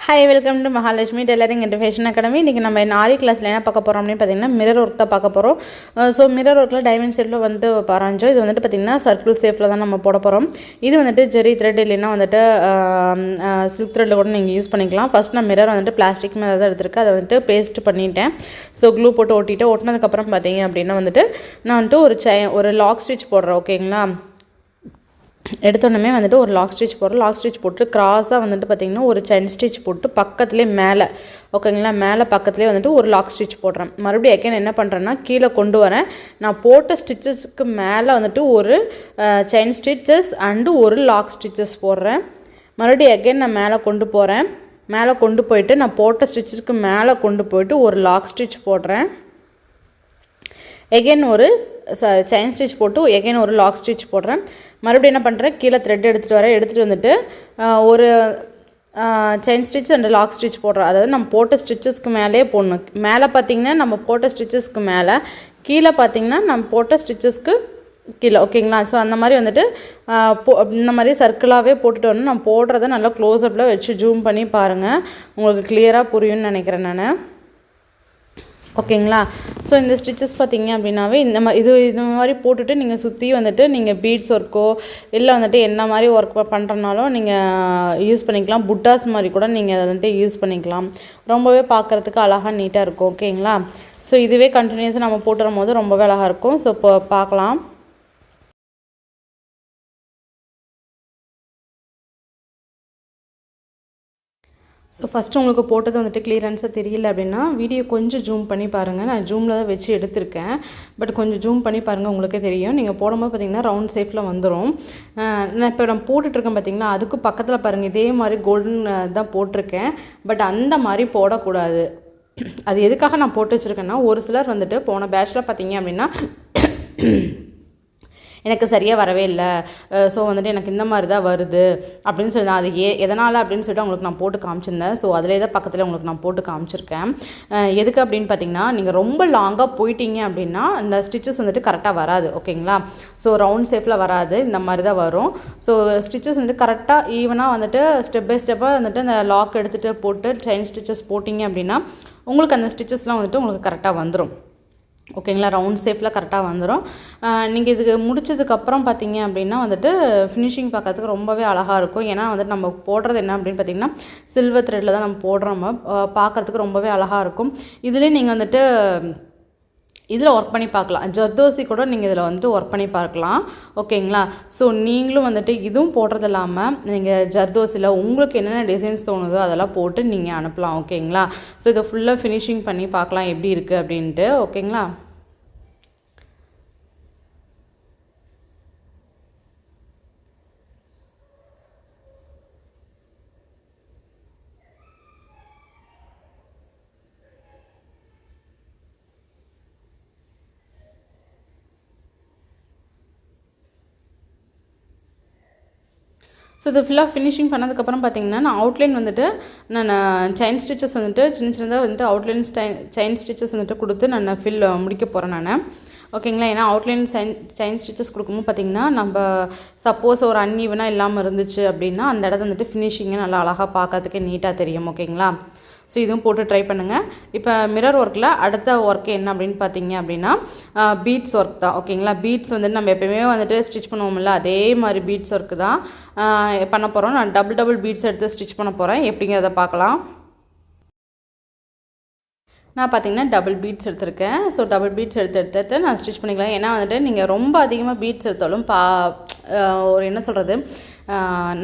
Hi, welcome to Mahalakshmi tailoring and fashion academy. இன்றைக்கி நம்ம ஆரி கிளாஸில் என்ன பார்க்க போகிறோம் அப்படின்னு பார்த்தீங்கன்னா, மிரர் ஒர்க் தான் பார்க்க போகிறோம். ஸோ மிரர் ஒர்க்கில் டைமண்ட் ஷேப்பில் வந்து பாராஞ்சோம். இது வந்துட்டு பார்த்திங்கன்னா சர்க்கிள் ஷேப்பில் தான் நம்ம போட போகிறோம். இது வந்துட்டு ஜெரி த்ரெட் இல்லைன்னா வந்துட்டு சில்க் த்ரெட்டில் கூட நீங்கள் யூஸ் பண்ணிக்கலாம். ஃபஸ்ட் நான் மிரர் வந்துட்டு பிளாஸ்டிக் மேலே தான் எடுத்துருக்கேன். அதை வந்துட்டு பேஸ்ட் பண்ணிட்டேன். ஸோ க்ளூ போட்டு ஒட்டினதுக்கப்புறம் பார்த்தீங்க அப்படின்னா வந்துட்டு நான் வந்துட்டு ஒரு லாக் ஸ்டிச் போடுறேன். ஓகேங்களா, எடுத்தோடனே வந்துட்டு ஒரு லாக் ஸ்டிச் போடுறோம். லாக் ஸ்டிச் போட்டு கிராஸாக வந்துட்டு பார்த்திங்கன்னா ஒரு செயின் ஸ்டிச் போட்டு பக்கத்துலேயே மேலே, ஓகேங்களா, மேலே பக்கத்துலேயே வந்துட்டு ஒரு லாக் ஸ்டிச் போடுறேன். மறுபடியும் அகைன் என்ன பண்ணுறேன்னா கீழே கொண்டு வரேன். நான் போட்ட ஸ்டிச்சஸ்க்கு மேலே வந்துட்டு ஒரு செயின் ஸ்டிச்சஸ் அண்டு ஒரு லாக் ஸ்டிச்சஸ் போடுறேன். மறுபடியும் அகைன் நான் மேலே கொண்டு போகிறேன். மேலே கொண்டு போயிட்டு நான் போட்ட ஸ்டிச்சஸ்க்கு மேலே கொண்டு போயிட்டு ஒரு லாக் ஸ்டிச் போடுறேன். எகைன் ஒரு செயின் ஸ்டிச் போட்டு எகைன் ஒரு லாக் ஸ்டிச் போடுறேன். மறுபடியும் என்ன பண்ணுறேன், கீழே த்ரெட் எடுத்துகிட்டு வந்துட்டு ஒரு chain stitch and lock stitch போடுறேன். அதாவது நம்ம போட்ட ஸ்டிச்சஸ்க்கு மேலே போடணும். மேலே பார்த்திங்கன்னா நம்ம போட்ட ஸ்டிச்சஸ்க்கு மேலே, கீழே பார்த்திங்கன்னா நம்ம போட்ட ஸ்டிச்சஸ்க்கு கீழே, ஓகேங்களா. ஸோ அந்த மாதிரி வந்துட்டு இந்த மாதிரி சர்க்கிளாகவே போட்டுட்டு வரணும். நான் போடுறத நல்லா க்ளோஸ்அப்பில் வச்சு ஜூம் பண்ணி பாருங்கள், உங்களுக்கு கிளியராக புரியும்னு நினைக்கிறேன் நான். ஓகேங்களா. ஸோ இந்த ஸ்டிச்சஸ் பார்த்திங்க அப்படின்னாவே இந்த மாதிரி போட்டுட்டு நீங்கள் சுற்றி வந்துட்டு நீங்கள் பீட்ஸ் ஒர்க்கோ இல்லை வந்துட்டு என்ன மாதிரி ஒர்க் பண்ணுறனாலும் நீங்கள் யூஸ் பண்ணிக்கலாம். புட்டாஸ் மாதிரி கூட நீங்கள் அதை வந்துட்டு யூஸ் பண்ணிக்கலாம். ரொம்பவே பார்க்குறதுக்கு அழகாக நீட்டாக இருக்கும். ஓகேங்களா. ஸோ இதுவே கண்டினியூஸாக நம்ம போட்டுடும் போது ரொம்பவே அழகாக இருக்கும். ஸோ இப்போ பார்க்கலாம். ஸோ ஃபஸ்ட்டு உங்களுக்கு போட்டது வந்துட்டு கிளியரன்ஸாக தெரியல அப்படின்னா வீடியோ கொஞ்சம் ஜூம் பண்ணி பாருங்கள். நான் ஜூமில் தான் வச்சு எடுத்திருக்கேன். பட் கொஞ்சம் ஜூம் பண்ணி பாருங்கள், உங்களுக்கே தெரியும். நீங்கள் போடும்போது பார்த்திங்கன்னா ரவுண்ட் ஷேப்பில் வந்துடும். நான் போட்டுட்ருக்கேன் பார்த்திங்கன்னா, அதுக்கு பக்கத்தில் பாருங்கள் இதே மாதிரி கோல்டன் தான் போட்டிருக்கேன். பட் அந்த மாதிரி போடக்கூடாது. அது எதுக்காக நான் போட்டு வச்சுருக்கேன்னா, ஒரு சிலர் வந்துட்டு போன பேட்சில் பார்த்திங்க அப்படின்னா எனக்கு சரியாக வரவே இல்லை, ஸோ வந்துட்டு எனக்கு இந்த மாதிரி தான் வருது அப்படின்னு சொல்லி அது எதனால் அப்படின்னு சொல்லிட்டு உங்களுக்கு நான் போட்டு காமிச்சிருந்தேன். ஸோ அதிலே தான் பக்கத்தில் உங்களுக்கு நான் போட்டு காமிச்சிருக்கேன். எதுக்கு அப்படின்னு பார்த்தீங்கன்னா, நீங்கள் ரொம்ப லாங்காக போயிட்டீங்க அப்படின்னா இந்த ஸ்டிச்சஸ் வந்துட்டு கரெக்டாக வராது. ஓகேங்களா. ஸோ ரவுண்ட் ஷேப்பில் வராது, இந்த மாதிரி தான் வரும். ஸோ ஸ்டிச்சஸ் வந்துட்டு கரெக்டாக ஈவனாக வந்துட்டு ஸ்டெப் பை ஸ்டெப்பாக வந்துட்டு அந்த லாக் எடுத்துகிட்டு போட்டு செயின் ஸ்டிச்சஸ் போட்டிங்க அப்படின்னா உங்களுக்கு அந்த ஸ்டிச்சஸ்லாம் வந்துட்டு உங்களுக்கு கரெக்டாக வந்துடும். ஓகேங்களா. ரவுண்ட் ஷேப்பில் கரெக்டாக வந்துடும். நீங்கள் இதுக்கு முடிச்சதுக்கப்புறம் பார்த்தீங்க அப்படின்னா வந்துட்டு ஃபினிஷிங் பார்க்கறதுக்கு ரொம்பவே அழகாக இருக்கும். ஏன்னா வந்துட்டு நம்ம போடுறது என்ன அப்படின்னு பார்த்திங்கன்னா சில்வர் த்ரெட்டில் தான் நம்ம போடுறோம். பார்க்குறதுக்கு ரொம்பவே அழகாக இருக்கும். இதுலேயும் நீங்கள் வந்துட்டு இதில் ஒர்க் பண்ணி பார்க்கலாம். ஜர்தோசி கூட நீங்கள் இதில் வந்துட்டு ஒர்க் பண்ணி பார்க்கலாம். ஓகேங்களா. ஸோ நீங்களும் வந்துட்டு இதுவும் போடுறது இல்லாமல் நீங்கள் ஜர்தோசியில் உங்களுக்கு என்னென்ன டிசைன்ஸ் தோணுதோ அதெல்லாம் போட்டு நீங்கள் அனுப்பலாம். ஓகேங்களா. ஸோ இதை ஃபுல்லாக ஃபினிஷிங் பண்ணி பார்க்கலாம் எப்படி இருக்குது அப்படின்ட்டு. ஓகேங்களா. ஸோ இது ஃபுல்லாக ஃபினிஷிங் பண்ணதுக்கப்புறம் பார்த்திங்கன்னா நான் அவுட்லைன் வந்துட்டு நான் செயின் ஸ்டிச்சஸ் வந்துட்டு சின்னதாக வந்துட்டு அவுட்லைன் செயின் ஸ்டிச்சஸ் வந்துட்டு கொடுத்து நான் முடிக்க போகிறேன் நான். ஓகேங்களா. ஏன்னா அவுட்லைன் செயின் ஸ்டிச்சஸ் கொடுக்கும்போது பார்த்திங்கன்னா நம்ம சப்போஸ் ஒரு அன்ஈவனாக இல்லாமல் இருந்துச்சு அப்படின்னா அந்த இடத்த வந்துட்டு ஃபினிஷிங்கை நல்லா அழகாக பார்க்கறதுக்கே நீட்டாக தெரியும். ஓகேங்களா. ஸோ இதுவும் போட்டு ட்ரை பண்ணுங்கள். இப்போ மிரர் ஒர்க்கில் அடுத்த ஒர்க் என்ன அப்படின்னு பார்த்தீங்க அப்படின்னா பீட்ஸ் ஒர்க் தான். ஓகேங்களா. பீட்ஸ் வந்துட்டு நம்ம எப்போயுமே வந்துட்டு ஸ்டிச் பண்ணுவோம்ல, அதே மாதிரி பீட்ஸ் ஒர்க்கு தான் பண்ண போகிறோம். நான் டபுள் பீட்ஸ் எடுத்து ஸ்டிச் பண்ண போகிறேன். எப்படிங்கிறத பார்க்கலாம். நான் பார்த்திங்கன்னா டபுள் பீட்ஸ் எடுத்திருக்கேன். ஸோ டபுள் பீட்ஸ் எடுத்து நான் ஸ்டிச் பண்ணிக்கலாம். ஏன்னா வந்துட்டு நீங்கள் ரொம்ப அதிகமாக பீட்ஸ் எடுத்தாலும் ஒரு என்ன சொல்கிறது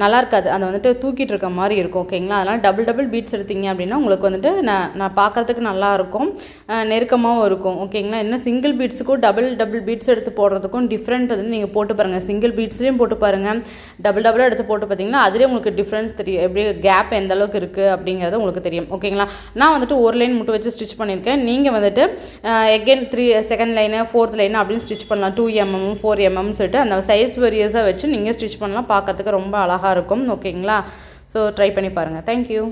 நல்லா இருக்காது, அதை வந்துட்டு தூக்கிட்டு இருக்க மாதிரி இருக்கும். ஓகேங்களா. அதனால் டபுள் பீட்ஸ் எடுத்தீங்க அப்படின்னா உங்களுக்கு வந்துட்டு நான் பார்க்குறதுக்கு நல்லாயிருக்கும், நெருக்கமாகவும் இருக்கும். ஓகேங்களா. இன்னும் சிங்கிள் பீட்ஸுக்கும் டபுள் பீட்ஸ் எடுத்து போடுறதுக்கும் டிஃப்ரெண்ட் வந்து நீங்கள் போட்டு பாருங்கள். சிங்கிள் பீட்ஸ்லேயும் போட்டு பாருங்கள், டபுளாக எடுத்து போட்டு பார்த்தீங்கன்னா அதுலேயே உங்களுக்கு டிஃப்ரென்ஸ் தெரியும், எப்படி கேப் எந்த அளவுக்கு இருக்குது அப்படிங்கிறது உங்களுக்கு தெரியும். ஓகேங்களா. நான் வந்துட்டு ஒரு லைன் மட்டும் வச்சு ஸ்டிச் பண்ணியிருக்கேன். நீங்கள் வந்துட்டு again 2nd line 4th line அப்படின்னு ஸ்டிச் பண்ணலாம். 2 mm 4 mm சொல்லிட்டு அந்த சைஸ் வேரியஸாக வச்சு நீங்கள் ஸ்டிச் பண்ணலாம். பார்க்குறதுக்கு ரொம்ப அழகாக இருக்கும். ஓகேங்களா. ஸோ ட்ரை பண்ணி பாருங்கள். தேங்க்யூ.